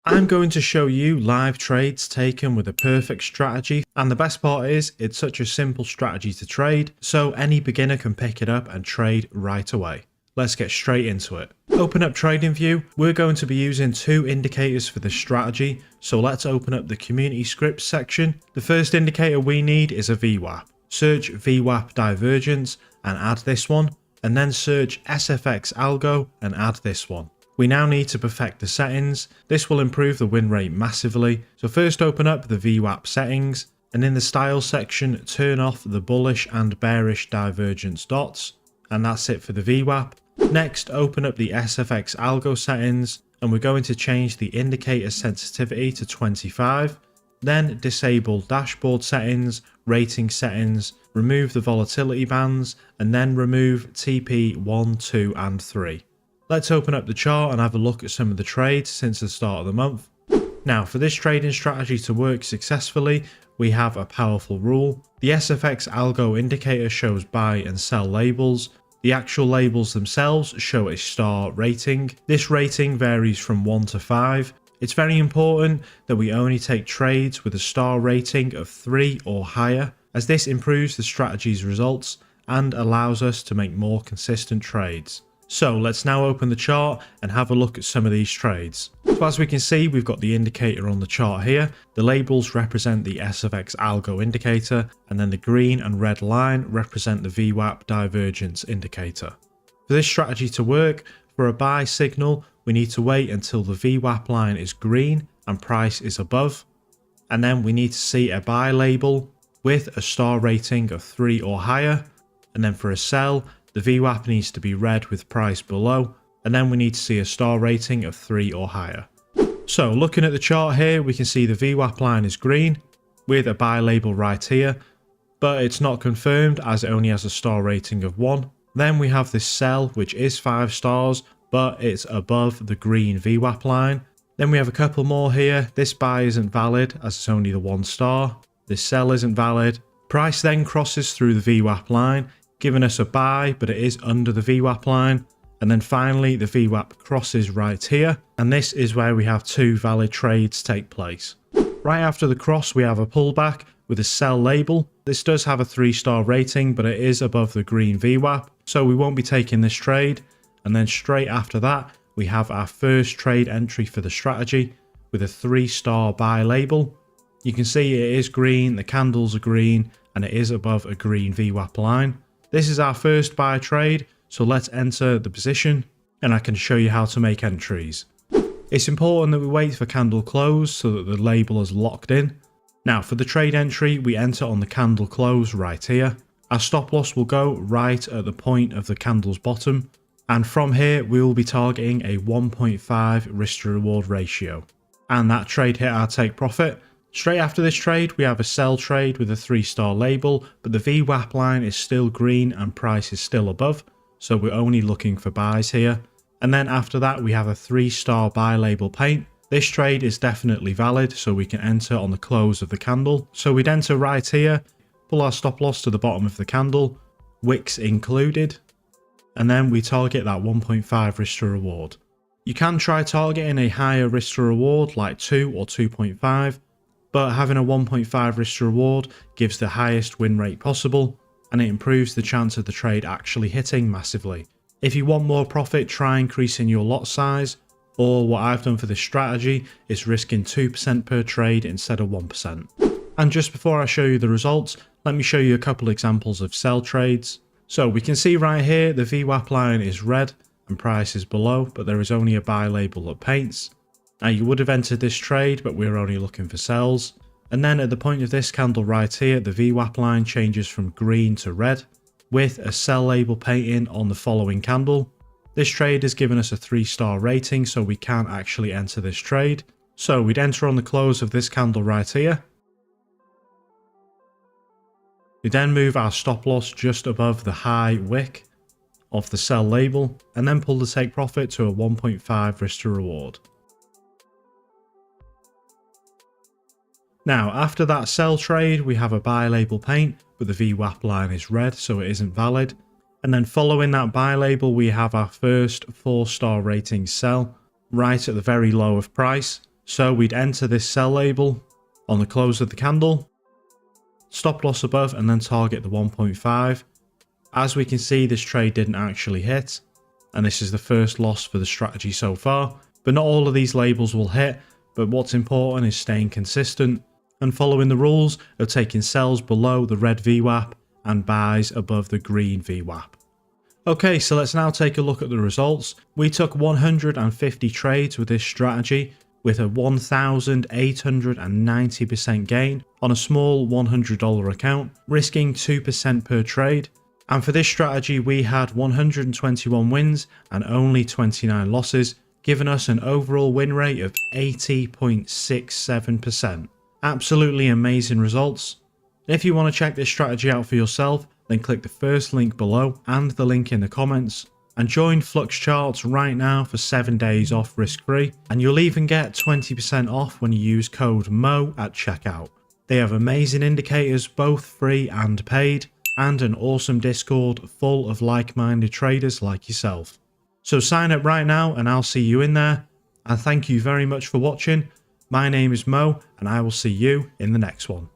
I'm going to show you live trades taken with a perfect strategy, and the best part is it's such a simple strategy to trade, so any beginner can pick it up and trade right away. Let's get straight into it. Open up TradingView. We're going to be using two indicators for this strategy, so let's open up the community scripts section. The first indicator we need is a VWAP. Search VWAP divergence and add this one, and then search SFX algo and add this one. We now need to perfect the settings. This will improve the win rate massively. So first open up the VWAP settings, and in the style section turn off the bullish and bearish divergence dots, and that's it for the VWAP. Next open up the SFX algo settings, and we're going to change the indicator sensitivity to 25. Then disable dashboard settings, rating settings, remove the volatility bands, and then remove TP 1, 2 and 3. Let's open up the chart and have a look at some of the trades since the start of the month. Now, for this trading strategy to work successfully, we have a powerful rule. The SFX algo indicator shows buy and sell labels. The actual labels themselves show a star rating. This rating varies from 1 to 5. It's very important that we only take trades with a star rating of 3 or higher, as this improves the strategy's results and allows us to make more consistent trades. So let's now open the chart and have a look at some of these trades. So as we can see, we've got the indicator on the chart here. The labels represent the SFX algo indicator, and then the green and red line represent the VWAP divergence indicator. For this strategy to work, for a buy signal, we need to wait until the VWAP line is green and price is above, and then we need to see a buy label with a star rating of 3 or higher, and then for a sell, the VWAP needs to be red with price below, and then we need to see a star rating of 3 or higher. So looking at the chart here, we can see the VWAP line is green with a buy label right here, but it's not confirmed as it only has a star rating of 1. Then we have this sell, which is 5 stars, but it's above the green VWAP line. Then we have a couple more here. This buy isn't valid as it's only the 1 star. This sell isn't valid. Price then crosses through the VWAP line, giving us a buy, but it is under the VWAP line. And then finally the VWAP crosses right here, and this is where we have 2 valid trades take place. Right after the cross we have a pullback with a sell label. This does have a 3-star rating, but it is above the green VWAP, so we won't be taking this trade. And then straight after that we have our first trade entry for the strategy with a 3-star buy label. You can see it is green, the candles are green, and it is above a green VWAP line. This is our first buy trade, so let's enter the position and I can show you how to make entries. It's important that we wait for candle close so that the label is locked in. Now for the trade entry, we enter on the candle close right here. Our stop loss will go right at the point of the candle's bottom, and from here we will be targeting a 1.5 risk to reward ratio. And that trade hit our take profit. Straight after this trade, we have a sell trade with a 3-star label, but the VWAP line is still green and price is still above, so we're only looking for buys here. And then after that, we have a 3-star buy label paint. This trade is definitely valid, so we can enter on the close of the candle. So we'd enter right here, pull our stop loss to the bottom of the candle, wicks included, and then we target that 1.5 risk to reward. You can try targeting a higher risk to reward like 2 or 2.5, but having a 1.5 risk to reward gives the highest win rate possible, and it improves the chance of the trade actually hitting massively. If you want more profit, try increasing your lot size, or what I've done for this strategy is risking 2% per trade instead of 1%. And just before I show you the results, let me show you a couple examples of sell trades. So we can see right here the VWAP line is red and price is below, but there is only a buy label that paints. Now you would have entered this trade, but we're only looking for sells. And then at the point of this candle right here, the VWAP line changes from green to red with a sell label painting on the following candle. This trade has given us a 3-star rating, so we can't actually enter this trade. So we'd enter on the close of this candle right here. We then move our stop loss just above the high wick of the sell label, and then pull the take profit to a 1.5 risk to reward. Now, after that sell trade, we have a buy label paint, but the VWAP line is red, so it isn't valid. And then following that buy label, we have our first 4-star rating sell right at the very low of price. So we'd enter this sell label on the close of the candle, stop loss above, and then target the 1.5. As we can see, this trade didn't actually hit, and this is the first loss for the strategy so far. But not all of these labels will hit, but what's important is staying consistent and following the rules of taking sells below the red VWAP and buys above the green VWAP. Okay, so let's now take a look at the results. We took 150 trades with this strategy with a 1,890% gain on a small $100 account, risking 2% per trade. And for this strategy, we had 121 wins and only 29 losses, giving us an overall win rate of 80.67%. Absolutely amazing results. If you want to check this strategy out for yourself, then click the first link below and the link in the comments, and join FLUX CHARTS right now for 7 days off risk-free, and you'll even get 20% off when you use code MO at checkout. They have amazing indicators, both free and paid, and an awesome Discord full of like-minded traders like yourself. So sign up right now and I'll see you in there, and thank you very much for watching. My name is Mo, and I will see you in the next one.